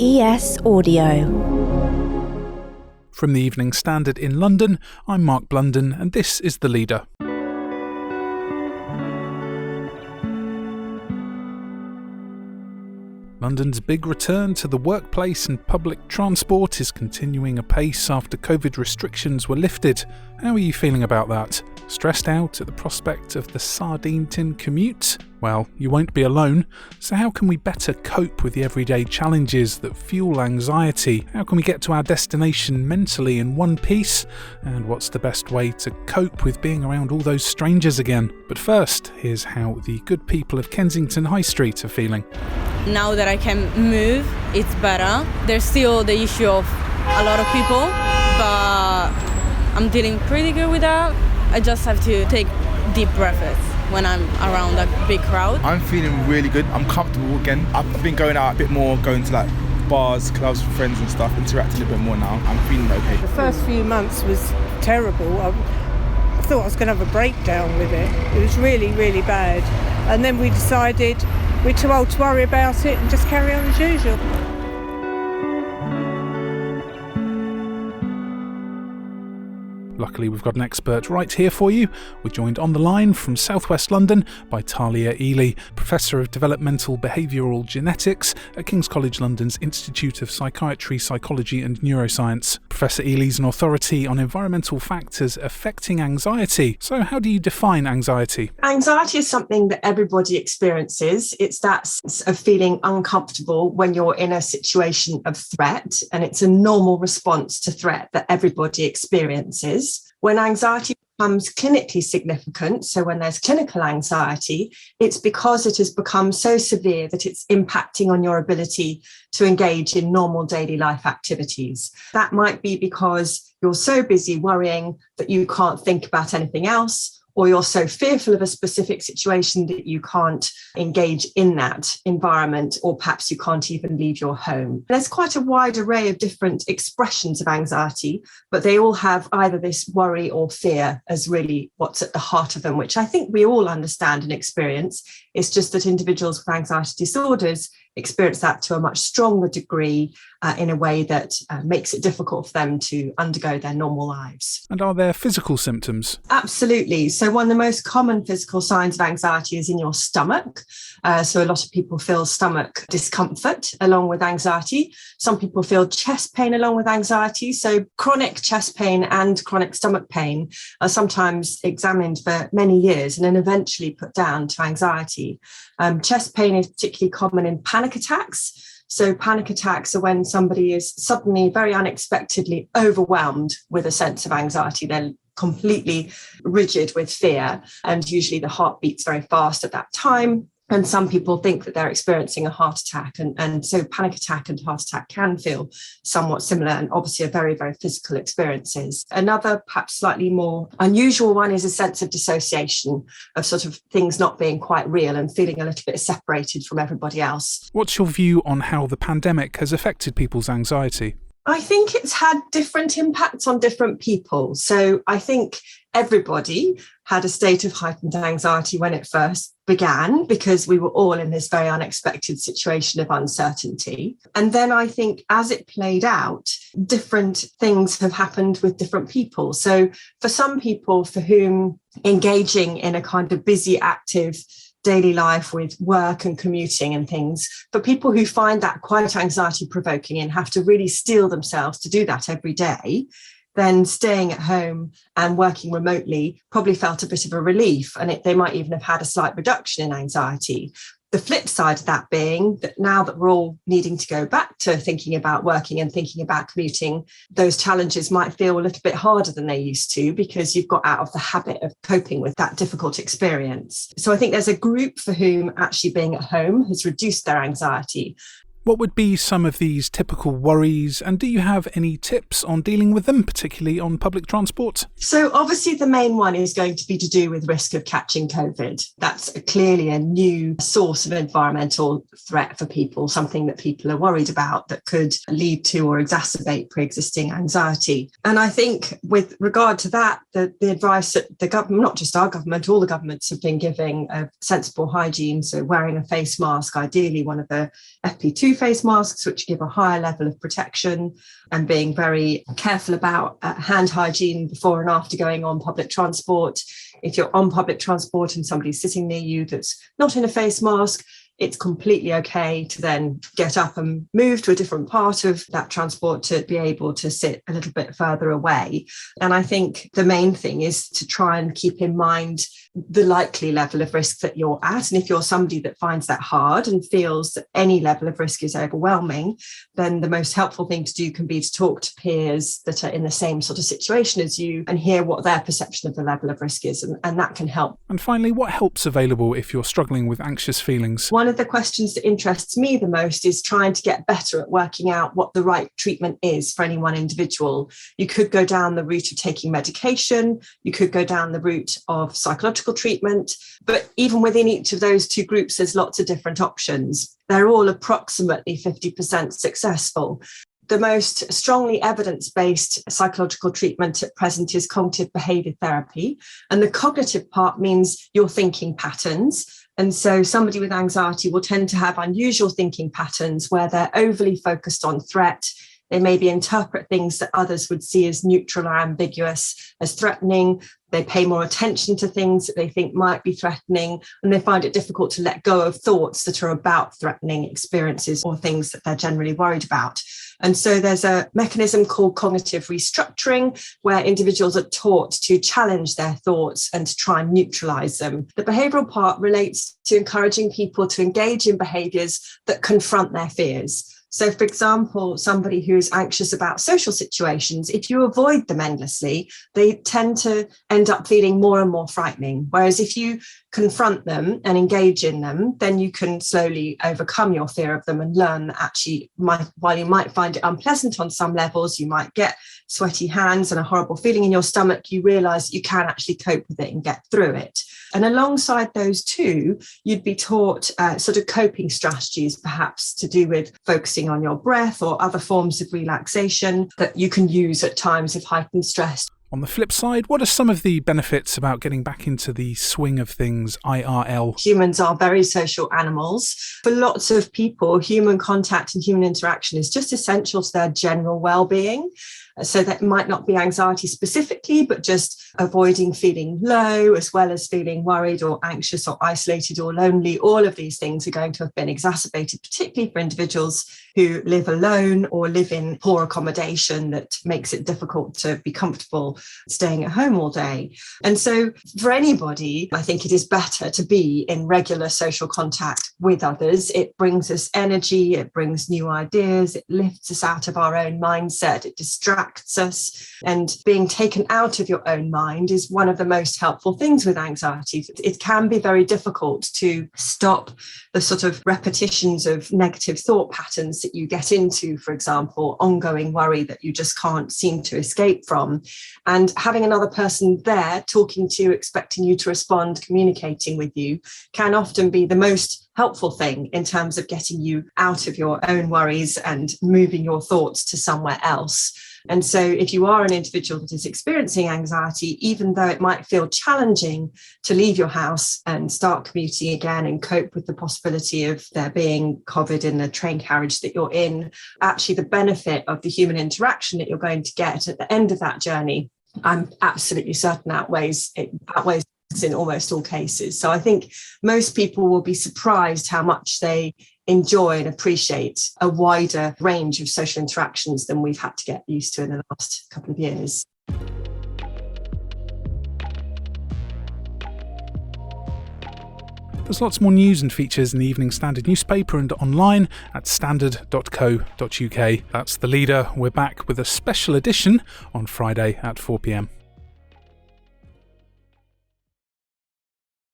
ES Audio. From the Evening Standard in London, I'm Mark Blunden and this is The Leader. London's big return to the workplace and public transport is continuing apace after COVID restrictions were lifted. How are you feeling about that? Stressed out at the prospect of the sardine tin commute? Well, you won't be alone. So how can we better cope with the everyday challenges that fuel anxiety? How can we get to our destination mentally in one piece? And what's the best way to cope with being around all those strangers again? But first, here's how the good people of Kensington High Street are feeling. Now that I can move, it's better. There's still the issue of a lot of people, but I'm dealing pretty good with that. I just have to take deep breaths when I'm around a big crowd. I'm feeling really good. I'm comfortable again. I've been going out a bit more, going to like bars, clubs with friends and stuff, interacting a bit more now. I'm feeling okay. The first few months was terrible. I thought I was going to have a breakdown with it. It was really, really bad. And then we decided we're too old to worry about it and just carry on as usual. Luckily, we've got an expert right here for you. We're joined on the line from southwest London by Thalia, Eley, Professor of Developmental Behavioural Genetics at King's College London's Institute of Psychiatry, Psychology and Neuroscience. Professor Eley's an authority on environmental factors affecting anxiety. So how do you define anxiety? Anxiety is something that everybody experiences. It's that sense of feeling uncomfortable when you're in a situation of threat, and it's a normal response to threat that everybody experiences. When anxiety becomes clinically significant, so when there's clinical anxiety, it's because it has become so severe that it's impacting on your ability to engage in normal daily life activities. That might be because you're so busy worrying that you can't think about anything else, or you're so fearful of a specific situation that you can't engage in that environment, or perhaps you can't even leave your home. There's quite a wide array of different expressions of anxiety, but they all have either this worry or fear as really what's at the heart of them, which I think we all understand and experience. It's just that individuals with anxiety disorders experience that to a much stronger degree in a way that makes it difficult for them to undergo their normal lives. And are there physical symptoms? Absolutely. So one of the most common physical signs of anxiety is in your stomach. So a lot of people feel stomach discomfort along with anxiety. Some people feel chest pain along with anxiety. So chronic chest pain and chronic stomach pain are sometimes examined for many years and then eventually put down to anxiety. Chest pain is particularly common in panic attacks. So panic attacks are when somebody is suddenly, very unexpectedly overwhelmed with a sense of anxiety. They're completely rigid with fear, and usually the heart beats very fast at that time. And some people think that they're experiencing a heart attack. And so panic attack and heart attack can feel somewhat similar and obviously are very, very physical experiences. Another perhaps slightly more unusual one is a sense of dissociation, of sort of things not being quite real and feeling a little bit separated from everybody else. What's your view on how the pandemic has affected people's anxiety? I think it's had different impacts on different people. So I think everybody had a state of heightened anxiety when it first began, because we were all in this very unexpected situation of uncertainty. And then I think as it played out, different things have happened with different people. So for some people for whom engaging in a kind of busy, active daily life with work and commuting and things, for people who find that quite anxiety provoking and have to really steel themselves to do that every day, then staying at home and working remotely probably felt a bit of a relief, and they might even have had a slight reduction in anxiety. The flip side of that being that now that we're all needing to go back to thinking about working and thinking about commuting, those challenges might feel a little bit harder than they used to, because you've got out of the habit of coping with that difficult experience. So I think there's a group for whom actually being at home has reduced their anxiety. What would be some of these typical worries, and do you have any tips on dealing with them, particularly on public transport? So obviously the main one is going to be to do with risk of catching COVID. That's clearly a new source of environmental threat for people, something that people are worried about that could lead to or exacerbate pre-existing anxiety. And I think with regard to that, the advice that the government, not just our government, all the governments have been giving of sensible hygiene, so wearing a face mask, ideally one of the FP2 2 face masks, which give a higher level of protection, and being very careful about hand hygiene before and after going on public transport. If you're on public transport and somebody's sitting near you that's not in a face mask, it's completely okay to then get up and move to a different part of that transport to be able to sit a little bit further away. And I think the main thing is to try and keep in mind the likely level of risk that you're at. And if you're somebody that finds that hard and feels that any level of risk is overwhelming, then the most helpful thing to do can be to talk to peers that are in the same sort of situation as you and hear what their perception of the level of risk is. And that can help. And finally, what help's available if you're struggling with anxious feelings? One of the questions that interests me the most is trying to get better at working out what the right treatment is for any one individual. You could go down the route of taking medication, you could go down the route of psychological treatment, but even within each of those 2 groups, there's lots of different options. They're all approximately 50% successful. The most strongly evidence-based psychological treatment at present is cognitive behaviour therapy. And the cognitive part means your thinking patterns. And so somebody with anxiety will tend to have unusual thinking patterns where they're overly focused on threat. They maybe interpret things that others would see as neutral or ambiguous as threatening. They pay more attention to things that they think might be threatening, and they find it difficult to let go of thoughts that are about threatening experiences or things that they're generally worried about. And so there's a mechanism called cognitive restructuring, where individuals are taught to challenge their thoughts and to try and neutralize them. The behavioral part relates to encouraging people to engage in behaviors that confront their fears. So, for example, somebody who's anxious about social situations, if you avoid them endlessly, they tend to end up feeling more and more frightening. Whereas if you confront them and engage in them, then you can slowly overcome your fear of them and learn that actually, while you might find it unpleasant on some levels, you might get sweaty hands and a horrible feeling in your stomach, you realise you can actually cope with it and get through it. And alongside those 2, you'd be taught sort of coping strategies, perhaps to do with focusing on your breath or other forms of relaxation that you can use at times of heightened stress. On the flip side, what are some of the benefits about getting back into the swing of things, IRL? Humans are very social animals. For lots of people, human contact and human interaction is just essential to their general well-being. So that might not be anxiety specifically, but just avoiding feeling low, as well as feeling worried or anxious or isolated or lonely. All of these things are going to have been exacerbated, particularly for individuals who live alone or live in poor accommodation that makes it difficult to be comfortable staying at home all day. And so for anybody, I think it is better to be in regular social contact with others. It brings us energy, it brings new ideas, it lifts us out of our own mindset, it distracts us. And being taken out of your own mind is one of the most helpful things with anxiety. It can be very difficult to stop the sort of repetitions of negative thought patterns that you get into, for example, ongoing worry that you just can't seem to escape from. And having another person there talking to you, expecting you to respond, communicating with you, can often be the most helpful thing in terms of getting you out of your own worries and moving your thoughts to somewhere else. And so if you are an individual that is experiencing anxiety, even though it might feel challenging to leave your house and start commuting again and cope with the possibility of there being COVID in the train carriage that you're in, actually the benefit of the human interaction that you're going to get at the end of that journey, I'm absolutely certain outweighs in almost all cases. So I think most people will be surprised how much they enjoy and appreciate a wider range of social interactions than we've had to get used to in the last couple of years. There's lots more news and features in the Evening Standard newspaper and online at standard.co.uk. That's The Leader. We're back with a special edition on Friday at 4 p.m.